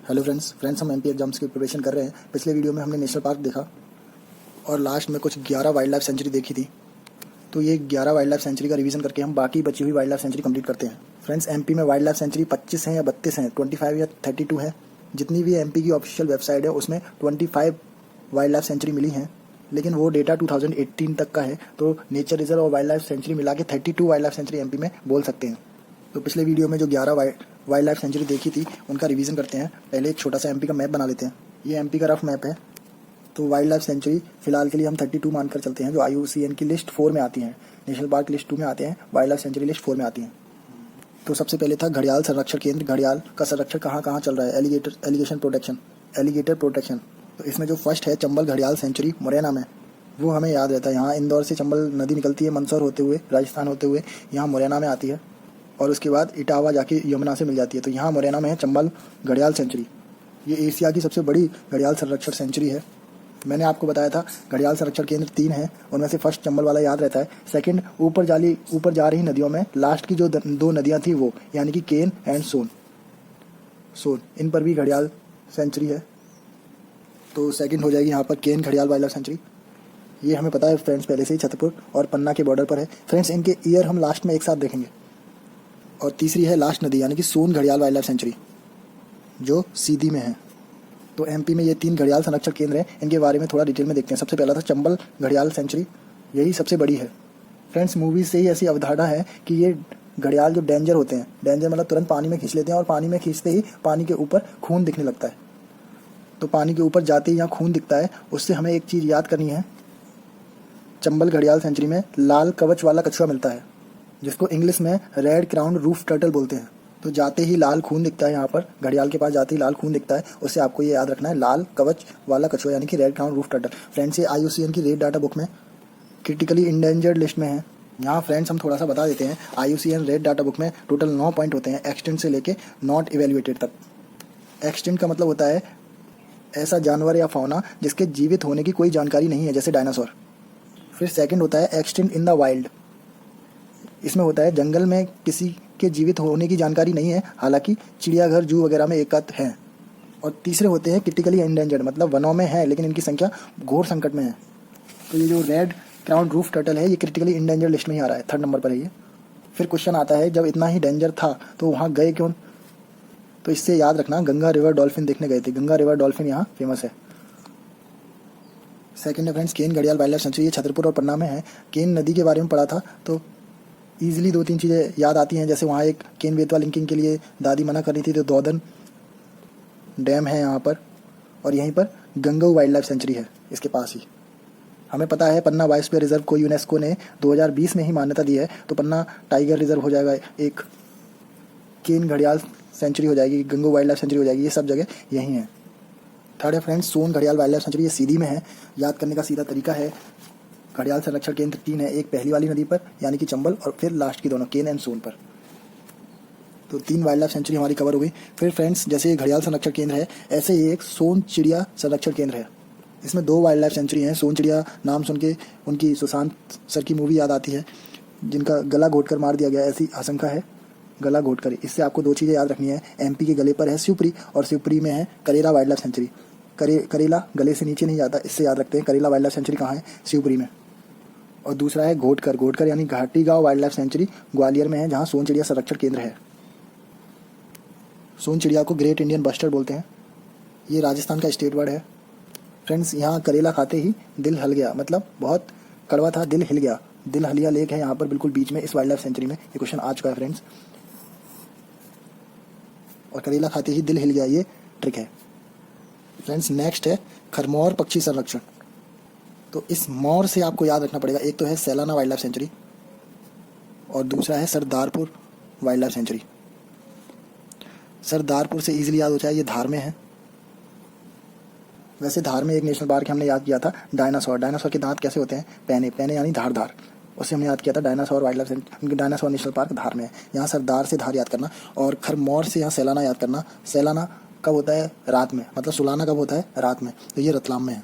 Hello friends हम MP exams की preparation कर रहे हैं। पिछले वीडियो में हमने नेशनल पार्क देखा और लास्ट में कुछ 11 वाइल्ड लाइफ सेंचुरी देखी थी। तो ये 11 वाइल्ड लाइफ सेंचुरी का रिवीजन करके हम बाकी बची हुई वाइल्ड लाइफ सेंचुरी कंप्लीट करते हैं। फ्रेंड्स, एमपी में वाइल्ड लाइफ सेंचुरी 25 हैं या 32 हैं, 25 या 32 है। जितनी भी एमपी की ऑफिशियल वेबसाइट है उसमें 25 वाइल्ड लाइफ सेंचुरी मिली हैं, लेकिन वो डेटा 2018 तक का है। तो नेचर रिजर्व और वाइल्ड लाइफ सेंचुरी मिला के 32 वाइल्ड लाइफ सेंचुरी एमपी में बोल सकते हैं। तो पिछले वीडियो में जो 11 वाइल्ड लाइफ सेंचुरी देखी थी उनका रिवीजन करते हैं। पहले एक छोटा सा एमपी का मैप बना लेते हैं। ये एमपी का रफ मैप है। तो वाइल्ड लाइफ सेंचुरी फिलहाल के लिए हम 32 मानकर चलते हैं, जो IUCN की लिस्ट 4 में आती हैं। नेशनल पार्क लिस्ट 2 में आते हैं, वाइल्ड लाइफ सेंचुरी लिस्ट 4 में आती हैं। तो सबसे पहले था घड़ियाल संरक्षण केंद्र। घड़ियाल का संरक्षण कहाँ कहाँ चल रहा है? Alligator protection. तो इसमें जो फर्स्ट है चंबल घड़ियाल सेंचुरी मुरैना में, वो हमें याद रहता है। यहाँ इंदौर से चंबल नदी निकलती है, मंदसौर होते हुए राजस्थान होते हुए यहाँ मुरैना में आती है और उसके बाद इटावा जाके यमुना से मिल जाती है। तो यहाँ मुरैना में है चंबल घड़ियाल सेंचुरी। ये एशिया की सबसे बड़ी घड़ियाल संरक्षण सेंचुरी है। मैंने आपको बताया था घड़ियाल संरक्षण केंद्र 3 है, उनमें से फर्स्ट चंबल वाला याद रहता है। सेकंड ऊपर जा रही नदियों में लास्ट की जो 2 नदियाँ थी वो, यानी कि केन एंड सोन, इन पर भी घड़ियाल सेंचुरी है। तो सेकंड हो जाएगी यहाँ पर केन घड़ियाल वाइल्ड लाइफ सेंचुरी। ये हमें पता है फ्रेंड्स पहले से ही, छतरपुर और पन्ना के बॉर्डर पर है। फ्रेंड्स, इनके ईयर हम लास्ट में एक साथ देखेंगे। और तीसरी है लास्ट नदी, यानी कि सोन घड़ियाल वाइल्ड लाइफ सेंचुरी, जो सीधी में है। तो एमपी में ये 3 घड़ियाल संरक्षण केंद्र हैं। इनके बारे में थोड़ा डिटेल में देखते हैं। सबसे पहला था चंबल घड़ियाल सेंचुरी, यही सबसे बड़ी है। फ्रेंड्स, मूवी से ही ऐसी अवधारणा है कि ये घड़ियाल जो डेंजर होते हैं, डेंजर मतलब तुरंत पानी में खींच लेते हैं और पानी में खींचते ही पानी के ऊपर खून दिखने लगता है। तो पानी के ऊपर जाते ही यहाँ खून दिखता है। उससे हमें एक चीज़ याद करनी है, चंबल घड़ियाल सेंचुरी में लाल कवच वाला कछुआ मिलता है, जिसको इंग्लिश में रेड क्राउन रूफ टर्टल बोलते हैं। तो जाते ही लाल खून दिखता है, यहाँ पर घड़ियाल के पास जाते ही लाल खून दिखता है। उससे आपको ये याद रखना है, लाल कवच वाला कछुआ यानी कि red crown roof turtle. Friends, ये IUCN की रेड डाटा बुक में क्रिटिकली इंडेंजर्ड लिस्ट में है। यहाँ फ्रेंड्स हम थोड़ा सा बता देते हैं, IUCN रेड डाटा बुक में टोटल 9 पॉइंट होते हैं, एक्सटेंट से लेके नॉट इवेल्युएटेड तक। एक्सटेंट का मतलब होता है ऐसा जानवर या फौना जिसके जीवित होने की कोई जानकारी नहीं है, जैसे डायनासोर। फिर सेकंड होता है एक्सटेंट इन द वाइल्ड। इसमें होता है जंगल में किसी के जीवित होने की जानकारी नहीं है, हालांकि चिड़ियाघर, जू वगैरह में एकाध है। और तीसरे होते हैं क्रिटिकली एंडेंजर्ड, मतलब वनों में है लेकिन इनकी संख्या घोर संकट में है। तो ये जो रेड क्राउन रूफ टर्टल है ये क्रिटिकली एंडेंजर्ड लिस्ट में ही आ रहा है, 3rd नंबर पर है ये। फिर क्वेश्चन आता है, जब इतना ही डेंजर था तो वहाँ गए क्यों? तो इससे याद रखना, गंगा रिवर डॉल्फिन देखने गए थे। गंगा रिवर डॉल्फिन यहाँ फेमस है। सेकंड है फ्रेंड्स केन घड़ियाल वाइल्ड लाइफ सेंचुरी, ये छतरपुर और पन्ना में है। केन नदी के बारे में पढ़ा था तो ईजिली 2-3 चीज़ें याद आती हैं, जैसे वहाँ एक केन बेतवा लिंकिंग के लिए दादी मना कर रही थी, तो दौधन डैम है यहाँ पर। और यहीं पर गंगऊ वाइल्ड लाइफ सेंचुरी है इसके पास ही। हमें पता है पन्ना बायोस्फीयर रिजर्व को यूनेस्को ने 2020 में ही मान्यता दी है। तो पन्ना टाइगर रिजर्व हो जाएगा, एक केन घड़ियाल सेंचुरी हो जाएगी, गंगऊ वाइल्ड लाइफ सेंचुरी हो जाएगी, ये सब जगह यहीं है। थर्ड है फ्रेंड्स सोन घड़ियाल वाइल्ड लाइफ सेंचुरी, ये सीधी में है। याद करने का सीधा तरीका है, घड़ियाल संरक्षण केंद्र 3 है, एक पहली वाली नदी पर यानी कि चंबल, और फिर लास्ट की दोनों केन एंड सोन पर। तो 3 वाइल्ड लाइफ सेंचुरी हमारी कवर हो गई। फिर फ्रेंड्स, जैसे ये घड़ियाल संरक्षण केंद्र है, ऐसे ही एक सोन चिड़िया संरक्षण केंद्र है। इसमें 2 वाइल्ड लाइफ सेंचुरी हैं। सोन चिड़िया नाम सुन के उनकी सुशांत सर की मूवी याद आती है, जिनका गला घोटकर मार दिया गया, ऐसी आशंका है, गला घोटकर। इससे आपको 2 चीज़ें याद रखनी है, एमपी के गले पर है शिवपुरी और शिवपुरी में है करेला वाइल्ड लाइफ सेंचुरी। करेला गले से नीचे नहीं जाता, इससे याद रखते हैं करेला वाइल्ड लाइफ सेंचुरी कहाँ है, शिवपुरी में। और दूसरा है घोटकर यानी घाटी गांव वाइल्ड लाइफ सेंचुरी, ग्वालियर में है, जहाँ सोन चिड़िया संरक्षण केंद्र है। सोन चिड़िया को ग्रेट इंडियन बस्टर्ड बोलते हैं, ये राजस्थान का स्टेट वर्ड है। फ्रेंड्स, यहाँ करेला खाते ही दिल हल गया, मतलब बहुत कड़वा था, दिल हिल गया। दिल हलिया लेक है यहाँ पर बिल्कुल बीच में इस वाइल्ड लाइफ सेंचुरी में। ये क्वेश्चन आ चुका है फ्रेंड्स। और करेला खाते ही दिल हिल गया, ये ट्रिक है। फ्रेंड्स, नेक्स्ट है खरमौर पक्षी संरक्षण। तो इस मोर से आपको याद रखना पड़ेगा, एक तो है सैलाना वाइल्ड लाइफ सेंचुरी और दूसरा है Sardarpur wild life century. Sardarpur से इजीली याद हो जाए, ये धार में है। वैसे धार में एक नेशनल पार्क हमने याद किया था, डायनासोर के दांत कैसे होते हैं? पैने यानी धारदार, उससे हमने याद किया था dinosaur wild life sanctuary, dinosaur national park Dhar में है। यहाँ सरदार से धार याद करना और खरमौर से यहाँ सैलाना याद करना। सैलाना कब होता है? रात में, मतलब सुलाना कब होता है? रात में। तो ये रतलाम में है।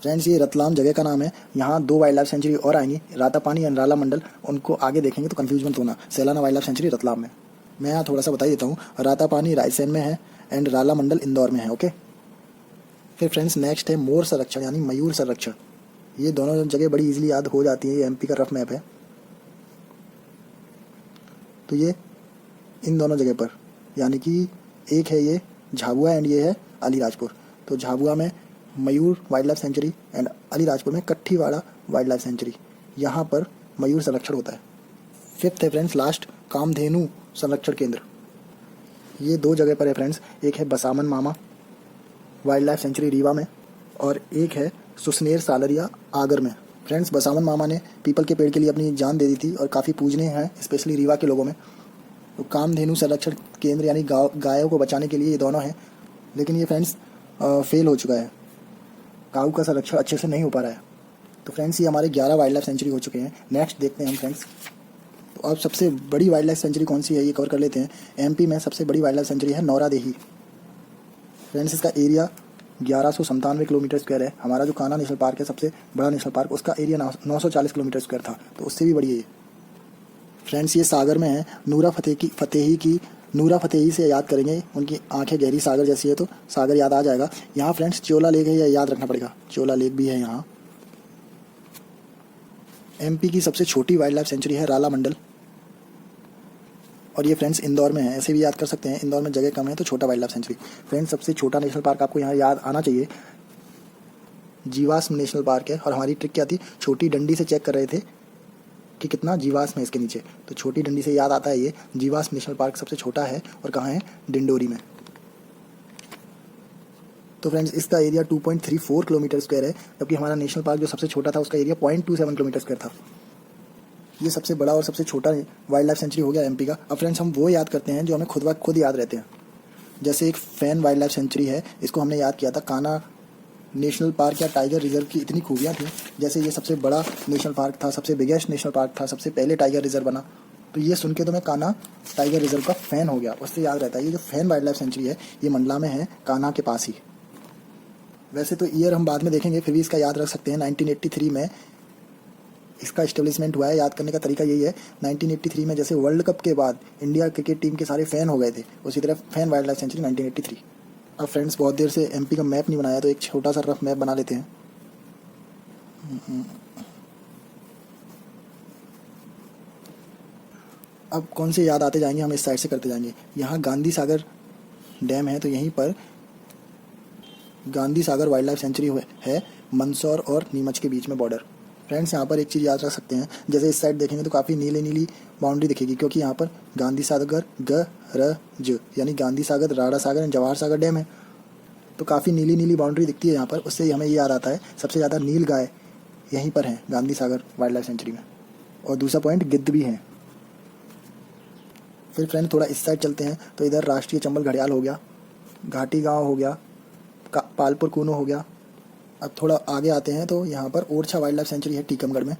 फ्रेंड्स, ये रतलाम जगह का नाम है। यहाँ 2 वाइल्ड लाइफ सेंचुरी और आएंगी, रातापानी एंड राला मंडल, उनको आगे देखेंगे तो कंफ्यूज मत होना। Sailana wild life century Ratlam में। मैं यहाँ थोड़ा सा बता ही देता हूँ। रातापानी रायसेन में है एंड राला मंडल इंदौर में है। ओके, फिर फ्रेंड्स नेक्स्ट है मोर संरक्षण यानी मयूर संरक्षण। ये दोनों जगह बड़ी इजीली याद हो जाती है, ये एमपी का रफ मैप है। तो ये इन दोनों जगह पर यानी कि एक है ये झाबुआ एंड ये है अलीराजपुर। तो झाबुआ में Mayur wild life sanctuary and Alirajpur में कट्ठीवाड़ा वाइल्ड लाइफ सेंचुरी, यहाँ पर मयूर संरक्षण होता है। फिफ्थ है फ्रेंड्स लास्ट कामधेनु संरक्षण केंद्र। ये दो जगह पर है फ्रेंड्स, एक है बसामन मामा वाइल्ड लाइफ सेंचुरी रीवा में और एक है सुसनेर सालरिया आगर में। फ्रेंड्स बसामन मामा ने पीपल के पेड़ के लिए अपनी जान दे दी थी और काफ़ी पूजनीय है स्पेशली रीवा के लोगों में। तो कामधेनु संरक्षण केंद्र यानी गायों को बचाने के लिए ये दोनों हैं, लेकिन ये फ्रेंड्स फेल हो चुका है, काऊ का संरक्षण अच्छे से नहीं हो पा रहा है। तो फ्रेंड्स ये हमारे 11 वाइल्ड लाइफ सेंचुरी हो चुके हैं। नेक्स्ट देखते हैं हम फ्रेंड्स। तो अब सबसे बड़ी वाइल्ड लाइफ सेंचुरी कौन सी है ये कवर कर लेते हैं। एमपी में सबसे बड़ी वाइल्ड लाइफ सेंचुरी है नौरादेही। फ्रेंड्स इसका एरिया 1197 किलोमीटर स्क्वायर है। हमारा जो कान्हा नेशनल पार्क है सबसे बड़ा नेशनल पार्क, उसका एरिया 940 किलोमीटर स्क्वायर था, तो उससे भी बड़ी है ये। फ्रेंड्स ये सागर में है। नूरा फतेही से याद करेंगे, उनकी आंखें गहरी सागर जैसी है तो सागर याद आ जाएगा। यहाँ फ्रेंड्स चोला लेक है, यह याद रखना पड़ेगा, चोला लेक भी है यहाँ। एमपी की सबसे छोटी वाइल्ड लाइफ सेंचुरी है राला मंडल और ये फ्रेंड्स इंदौर में है, ऐसे भी याद कर सकते हैं। इंदौर में जगह कम है तो छोटा वाइल्ड लाइफ सेंचुरी। फ्रेंड्स सबसे छोटा नेशनल पार्क आपको यहाँ याद आना चाहिए, जीवाश्म नेशनल पार्क है। और हमारी ट्रिक क्या थी, छोटी डंडी से चेक कर रहे थे कि कितना जीवाश्म है इसके नीचे, तो छोटी डंडी से याद आता है ये जीवाश्म नेशनल पार्क सबसे छोटा है और कहाँ है, डिंडोरी में। तो फ्रेंड्स इसका एरिया 2.34 किलोमीटर स्क्वायर है, जबकि हमारा नेशनल पार्क जो सबसे छोटा था उसका एरिया 0.27 किलोमीटर स्क्वायर था। ये सबसे बड़ा और सबसे छोटा वाइल्ड लाइफ सेंचुरी हो गया एमपी का। अब फ्रेंड्स हम वो याद करते हैं जो हमें खुद याद रहते हैं। जैसे एक फैन वाइल्ड लाइफ सेंचुरी है, इसको हमने याद किया था कान्हा नेशनल पार्क या टाइगर रिजर्व की इतनी खूबियाँ थी। जैसे ये सबसे बड़ा नेशनल पार्क था, सबसे बिगेस्ट नेशनल पार्क था, सबसे पहले टाइगर रिजर्व बना। तो ये सुन के तो मैं कान्हा टाइगर रिजर्व का फ़ैन हो गया, उससे याद रहता है। ये जो फैन वाइल्ड लाइफ सेंचुरी है ये मंडला में है, कान्हा के पास ही। वैसे तो ईयर हम बाद में देखेंगे, फिर भी इसका याद रख सकते हैं। 1983 में इसका इस्टेब्लिशमेंट हुआ है। याद करने का तरीका यही है, 1983 में जैसे वर्ल्ड कप के बाद इंडिया क्रिकेट टीम के सारे फ़ैन हो गए थे, उसी तरह फैन वाइल्ड लाइफ सेंचुरी 1983। अब फ्रेंड्स बहुत देर से एमपी का मैप नहीं बनाया, तो एक छोटा सा रफ मैप बना लेते हैं। अब कौन से याद आते जाएंगे, हम इस साइड से करते जाएंगे। यहाँ गांधी सागर डैम है, तो यहीं पर Gandhi Sagar wild life century है, मंदसौर और नीमच के बीच में बॉर्डर। फ्रेंड्स यहाँ पर एक चीज़ याद रख सकते हैं, जैसे इस साइड देखेंगे तो काफ़ी नीली नीली बाउंड्री दिखेगी, क्योंकि यहाँ पर गांधी सागर ग यानी गांधी सागर, राड़ा सागर एंड जवाहर सागर डैम है। तो काफ़ी नीली नीली बाउंड्री दिखती है यहाँ पर, उससे हमें ये याद आता है सबसे ज़्यादा नील गाय यहीं पर हैं Gandhi Sagar wild life century में। और दूसरा पॉइंट गिद्ध भी हैं। फिर फ्रेंड थोड़ा इस साइड चलते हैं, तो इधर राष्ट्रीय चंबल घड़ियाल हो गया, घाटी गाँव हो गया, पालपुर कूनो हो गया। अब थोड़ा आगे आते हैं तो यहाँ पर ओरछा वाइल्ड लाइफ सेंचुरी है टीकमगढ़ में।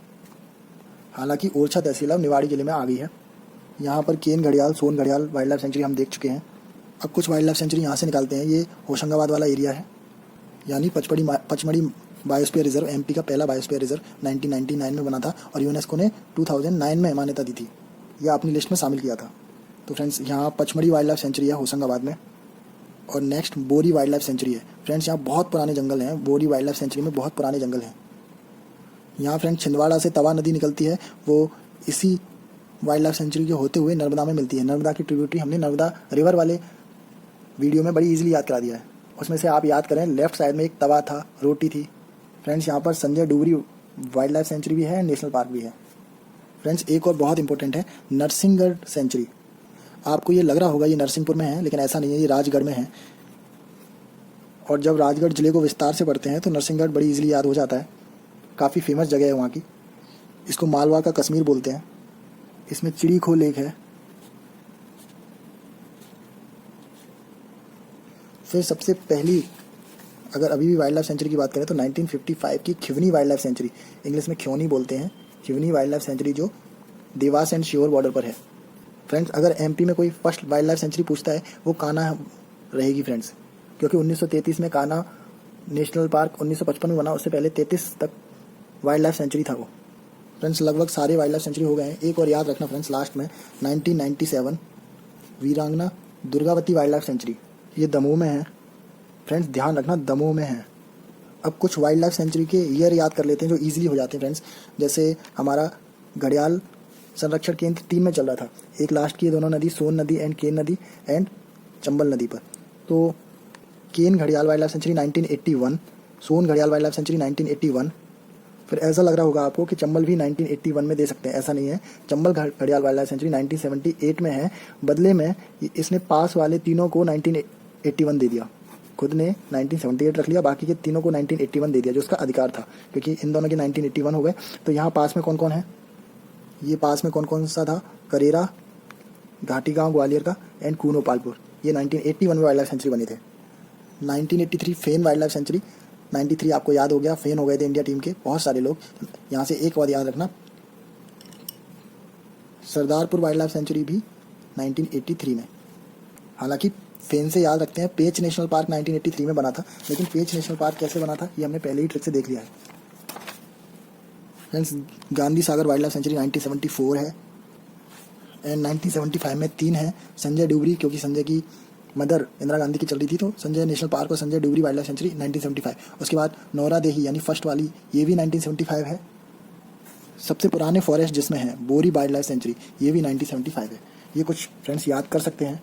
हालांकि ओरछा तहसील अब निवाड़ी जिले में आ गई है। यहाँ पर केन घड़ियाल, सोन घड़ियाल वाइल्ड लाइफ सेंचुरी हम देख चुके हैं। अब कुछ वाइल्ड लाइफ सेंचुरी यहाँ से निकालते हैं। ये होशंगाबाद वाला एरिया है, यानी पचमढ़ी बायोस्फीयर रिजर्व, एमपी का पहला बायोस्फीयर रिजर्व 1999 में बना था और यूनेस्को ने 2009 में मान्यता दी थी, यह अपनी लिस्ट में शामिल किया था। तो फ्रेंड्स यहाँ पचमढ़ी वाइल्ड लाइफ सेंचुरी है होशंगाबाद में। और नेक्स्ट बोरी वाइल्ड लाइफ सेंचुरी है। फ्रेंड्स यहाँ बहुत पुराने जंगल हैं, बोरी वाइल्ड लाइफ सेंचुरी में बहुत पुराने जंगल हैं। यहाँ फ्रेंड्स छिंदवाड़ा से तवा नदी निकलती है, वो इसी वाइल्ड लाइफ सेंचुरी के होते हुए नर्मदा में मिलती है। नर्मदा की ट्रिब्यूटरी हमने नर्मदा रिवर वाले वीडियो में बड़ी इजीली याद करा दिया है। उसमें से आप याद करें, लेफ्ट साइड में एक तवा था, रोटी थी। फ्रेंड्स यहाँ पर Sanjay Dugri wild life century भी है, नेशनल पार्क भी है। फ्रेंड्स एक और बहुत इंपॉर्टेंट है नरसिंहगढ़ सेंचुरी। आपको ये लग रहा होगा ये नरसिंहपुर में है, लेकिन ऐसा नहीं है, ये राजगढ़ में है। और जब राजगढ़ जिले को विस्तार से पढ़ते हैं तो नरसिंहगढ़ बड़ी इजीली याद हो जाता है। काफ़ी फेमस जगह है वहाँ की, इसको मालवा का कश्मीर बोलते हैं। इसमें चिड़ीखो लेक है। फिर सबसे पहली अगर अभी भी वाइल्ड लाइफ सेंचुरी की बात करें तो 1955 की Khivni wild life century, English में ख्योनी बोलते हैं, खिवनी वाइल्ड लाइफ सेंचुरी जो देवास एंड श्योर बॉर्डर पर है। फ्रेंड्स अगर एमपी में कोई फर्स्ट वाइल्ड लाइफ सेंचुरी पूछता है वो कान्हा रहेगी फ्रेंड्स, क्योंकि 1933 में कान्हा नेशनल पार्क 1955 में बना, उससे पहले 33 तक वाइल्ड लाइफ सेंचुरी था वो। फ्रेंड्स लगभग सारे वाइल्ड लाइफ सेंचुरी हो गए हैं। एक और याद रखना फ्रेंड्स लास्ट में 1997 वीरांगना दुर्गावती वाइल्ड लाइफ सेंचुरी, ये दमोह में है फ्रेंड्स, ध्यान रखना दमोह में है। अब कुछ वाइल्ड लाइफ सेंचुरी के ईयर याद कर लेते हैं जो ईजिली हो जाते हैं फ्रेंड्स। जैसे हमारा घड़ियाल संरक्षण केंद्र 3 में चल रहा था, एक लास्ट की दोनों नदी सोन नदी एंड केन नदी एंड चंबल नदी पर। तो केन घड़ियाल वाइल्ड लाइफ सेंचुरी 1981, सोन घड़ियाल वाइल्ड लाइफ सेंचुरी 1981। फिर ऐसा लग रहा होगा आपको कि चंबल भी 1981 में दे सकते हैं, ऐसा नहीं है। चंबल घड़ियाल वाइल्ड लाइफ सेंचुरी 1978 में है, बदले में इसने पास वाले तीनों को 1981 दे दिया, खुद ने 1978 रख लिया, बाकी के तीनों को 1981 दे दिया जो उसका अधिकार था, क्योंकि इन दोनों के 1981 हो गए। तो यहाँ पास में कौन कौन है, ये पास में कौन कौन सा था, करेरा, घाटी गांव ग्वालियर का एंड कूनो पालपुर, ये 1981 में वाइल्ड लाइफ सेंचुरी बने थे। 1983 फेन वाइल्ड लाइफ सेंचुरी, 93 आपको याद हो गया, फेन हो गए थे इंडिया टीम के बहुत सारे लोग। यहाँ से एक बात याद रखना, सरदारपुर वाइल्ड लाइफ सेंचुरी भी 1983 में, हालांकि फेन से याद रखते हैं पेच नेशनल पार्क 1983 में बना था, लेकिन पेच नेशनल पार्क कैसे बना था ये हमने पहले ही ट्रिक से देख लिया है friends. Gandhi Sagar wild life century 1974 है एंड 1975 में 3 है, संजय डुबरी, क्योंकि संजय की मदर इंदिरा गांधी की चल रही थी, तो संजय नेशनल पार्क और Sanjay Dhubri wild life century 1975। उसके बाद नौरा देही यानी फर्स्ट वाली, ये भी 1975 है। सबसे पुराने फॉरेस्ट जिसमें है बोरी वाइल्ड लाइफ सेंचुरी, ये भी 1975 है। ये कुछ फ्रेंड्स याद कर सकते हैं।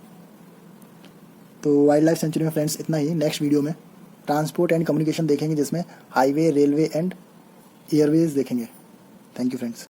तो वाइल्ड लाइफ सेंचुरी में फ्रेंड्स इतना ही। नेक्स्ट वीडियो में ट्रांसपोर्ट एंड कम्युनिकेशन देखेंगे, जिसमें हाईवे, रेलवे एंड एयरवेज देखेंगे। Thank you friends.